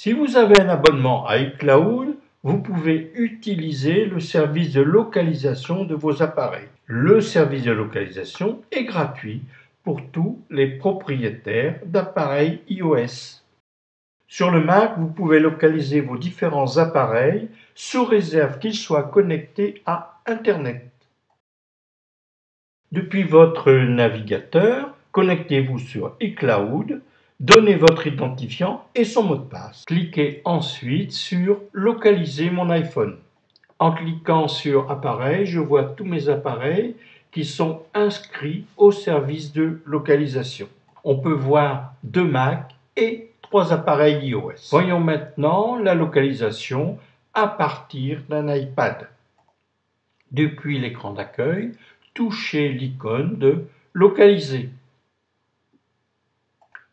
Si vous avez un abonnement à iCloud, vous pouvez utiliser le service de localisation de vos appareils. Le service de localisation est gratuit pour tous les propriétaires d'appareils iOS. Sur le Mac, vous pouvez localiser vos différents appareils sous réserve qu'ils soient connectés à Internet. Depuis votre navigateur, connectez-vous sur iCloud, donnez votre identifiant et son mot de passe. Cliquez ensuite sur « Localiser mon iPhone ». En cliquant sur « Appareils », je vois tous mes appareils qui sont inscrits au service de localisation. On peut voir 2 Mac et 3 appareils iOS. Voyons maintenant la localisation à partir d'un iPad. Depuis l'écran d'accueil, touchez l'icône de « Localiser ».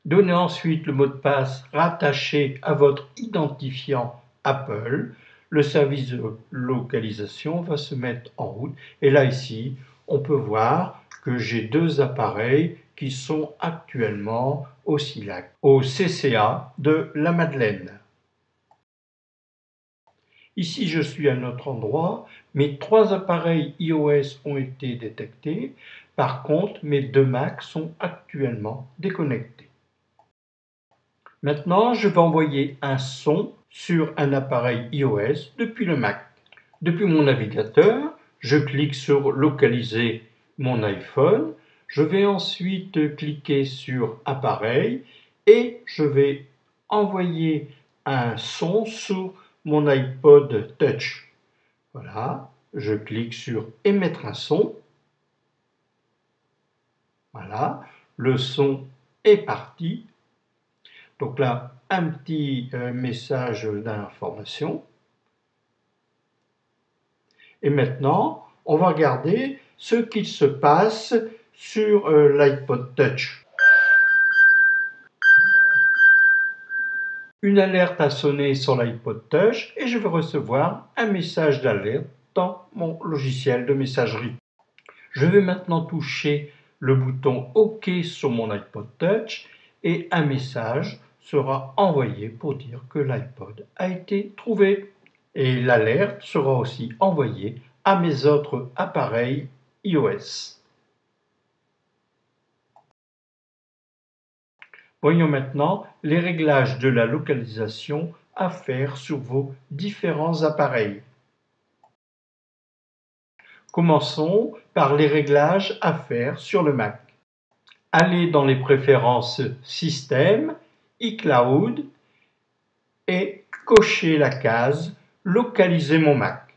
Donnez ensuite le mot de passe rattaché à votre identifiant Apple. Le service de localisation va se mettre en route. Et là, ici, on peut voir que j'ai 2 appareils qui sont actuellement au CILAC, au CCA de la Madeleine. Ici, je suis à notre endroit. Mes 3 appareils iOS ont été détectés. Par contre, mes 2 Mac sont actuellement déconnectés. Maintenant, je vais envoyer un son sur un appareil iOS depuis le Mac. Depuis mon navigateur, je clique sur « Localiser mon iPhone ». Je vais ensuite cliquer sur « Appareil » et je vais envoyer un son sur mon iPod Touch. Voilà, je clique sur « Émettre un son ». Voilà, le son est parti. Donc là, un petit message d'information. Et maintenant, on va regarder ce qu'il se passe sur l'iPod Touch. Une alerte a sonné sur l'iPod Touch et je vais recevoir un message d'alerte dans mon logiciel de messagerie. Je vais maintenant toucher le bouton OK sur mon iPod Touch et un message sera envoyé pour dire que l'iPod a été trouvé. Et l'alerte sera aussi envoyée à mes autres appareils iOS. Voyons maintenant les réglages de la localisation à faire sur vos différents appareils. Commençons par les réglages à faire sur le Mac. Allez dans les préférences Système, iCloud et cochez la case « Localiser mon Mac ».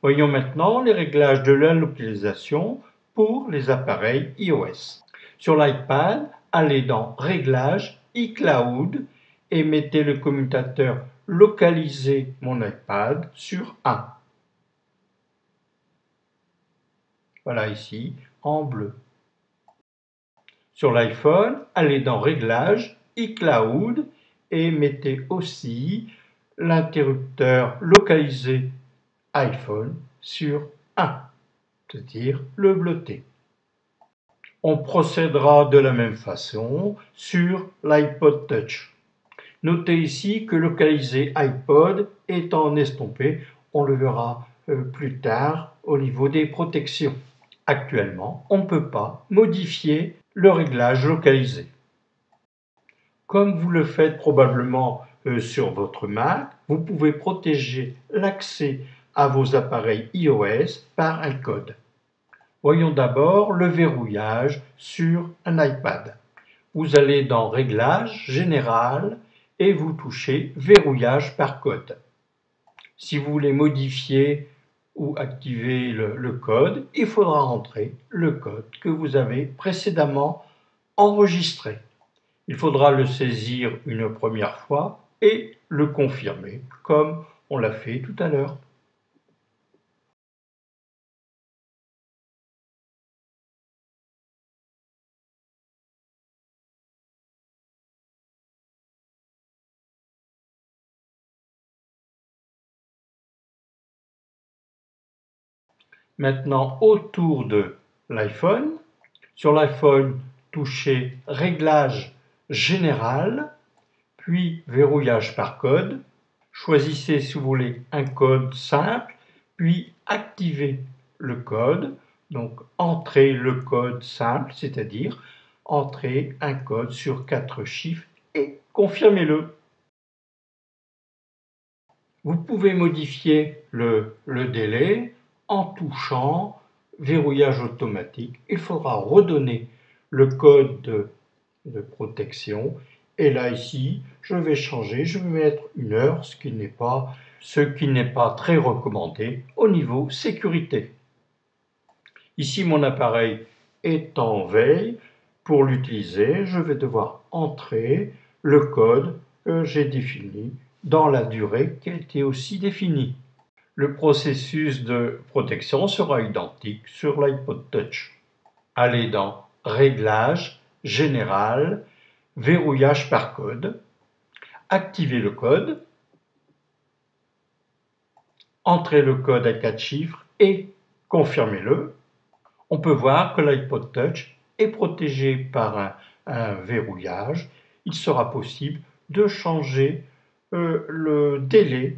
Voyons maintenant les réglages de la localisation pour les appareils iOS. Sur l'iPad, allez dans « Réglages, iCloud » et mettez le commutateur « Localiser mon iPad » sur 1. Voilà ici, en bleu. Sur l'iPhone, allez dans « Réglages, iCloud » et mettez aussi l'interrupteur « Localiser iPhone » sur 1, c'est-à-dire le bleuté. On procédera de la même façon sur l'iPod Touch. Notez ici que localiser iPod est en estompé. On le verra plus tard au niveau des protections. Actuellement, on ne peut pas modifier le réglage localisé. Comme vous le faites probablement sur votre Mac, vous pouvez protéger l'accès à vos appareils iOS par un code. Voyons d'abord le verrouillage sur un iPad. Vous allez dans « Réglages, Général » et vous touchez « Verrouillage par code ». Si vous voulez modifier ou activer le code, il faudra rentrer le code que vous avez précédemment enregistré. Il faudra le saisir une première fois et le confirmer, comme on l'a fait tout à l'heure. Maintenant, autour de l'iPhone, sur l'iPhone, touchez « Réglages général », puis verrouillage par code. Choisissez si vous voulez un code simple, puis activez le code. Donc entrez le code simple, c'est-à-dire entrez un code sur 4 chiffres et confirmez-le. Vous pouvez modifier le délai en touchant verrouillage automatique. Il faudra redonner le code de protection. Et là, ici, je vais changer, je vais mettre 1 heure, ce qui n'est pas très recommandé au niveau sécurité. Ici, mon appareil est en veille. Pour l'utiliser, je vais devoir entrer le code que j'ai défini dans la durée qui a été aussi définie. Le processus de protection sera identique sur l'iPod Touch. Allez dans Réglages, Général, Verrouillage par code, activez le code, entrez le code à 4 chiffres et confirmez-le. On peut voir que l'iPod Touch est protégé par un verrouillage. Il sera possible de changer le délai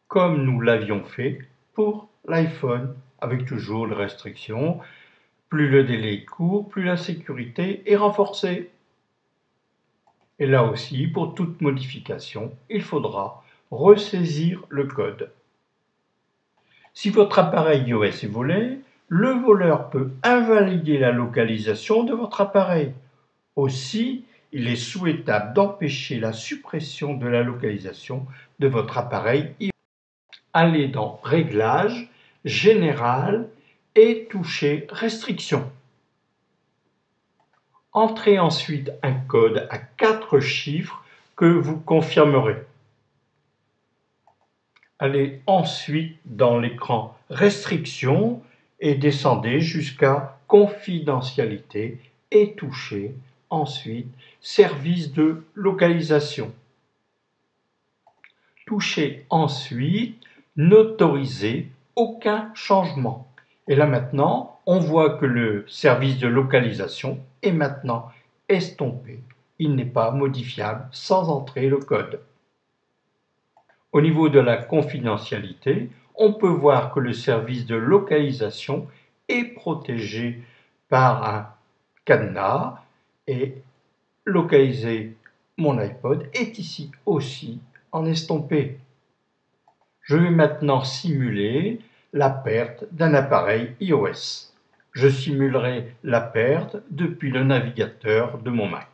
comme nous l'avions fait pour l'iPhone, avec toujours les restrictions. Plus le délai est court, plus la sécurité est renforcée. Et là aussi, pour toute modification, il faudra ressaisir le code. Si votre appareil iOS est volé, le voleur peut invalider la localisation de votre appareil. Aussi, il est souhaitable d'empêcher la suppression de la localisation de votre appareil iOS. Allez dans Réglages, Général et touchez Restrictions. Entrez ensuite un code à 4 chiffres que vous confirmerez. Allez ensuite dans l'écran Restrictions et descendez jusqu'à Confidentialité et touchez ensuite Service de localisation. Touchez ensuite N'autoriser aucun changement. Et là maintenant, on voit que le service de localisation est maintenant estompé. Il n'est pas modifiable sans entrer le code. Au niveau de la confidentialité, on peut voir que le service de localisation est protégé par un cadenas et localiser mon iPod est ici aussi en estompé. Je vais maintenant simuler la perte d'un appareil iOS. Je simulerai la perte depuis le navigateur de mon Mac.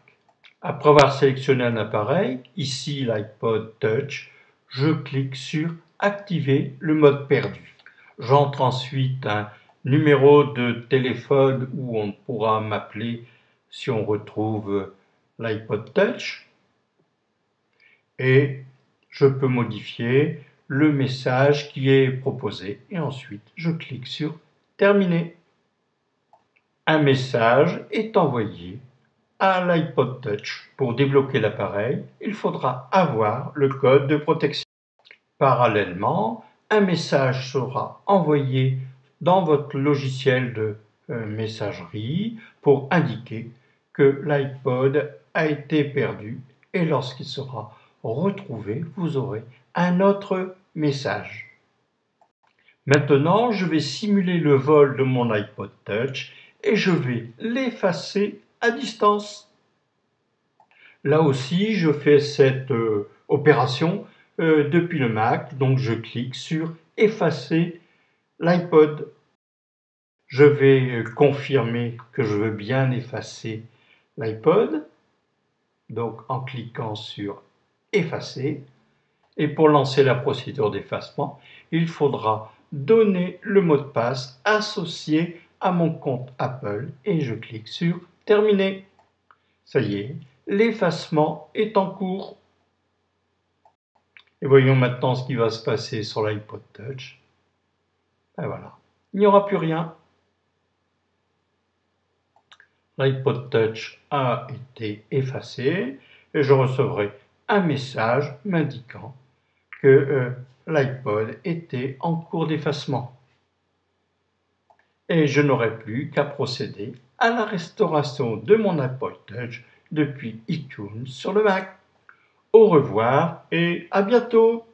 Après avoir sélectionné un appareil, ici l'iPod Touch, je clique sur Activer le mode perdu. J'entre ensuite un numéro de téléphone où on pourra m'appeler si on retrouve l'iPod Touch. Et je peux modifier le message qui est proposé. Et ensuite, je clique sur Terminer. Un message est envoyé à l'iPod Touch. Pour débloquer l'appareil, il faudra avoir le code de protection. Parallèlement, un message sera envoyé dans votre logiciel de messagerie pour indiquer que l'iPod a été perdu et lorsqu'il sera retrouvé, vous aurez un autre message. Maintenant, je vais simuler le vol de mon iPod Touch et je vais l'effacer à distance. Là aussi, je fais cette opération depuis le Mac, donc je clique sur Effacer l'iPod. Je vais confirmer que je veux bien effacer l'iPod, donc en cliquant sur Effacer. Et pour lancer la procédure d'effacement, il faudra donner le mot de passe associé à mon compte Apple et je clique sur Terminer. Ça y est, l'effacement est en cours. Et voyons maintenant ce qui va se passer sur l'iPod Touch. Et voilà, il n'y aura plus rien. L'iPod Touch a été effacé et je recevrai un message m'indiquant que l'iPod était en cours d'effacement. Et je n'aurai plus qu'à procéder à la restauration de mon iPod Touch depuis iTunes sur le Mac. Au revoir et à bientôt!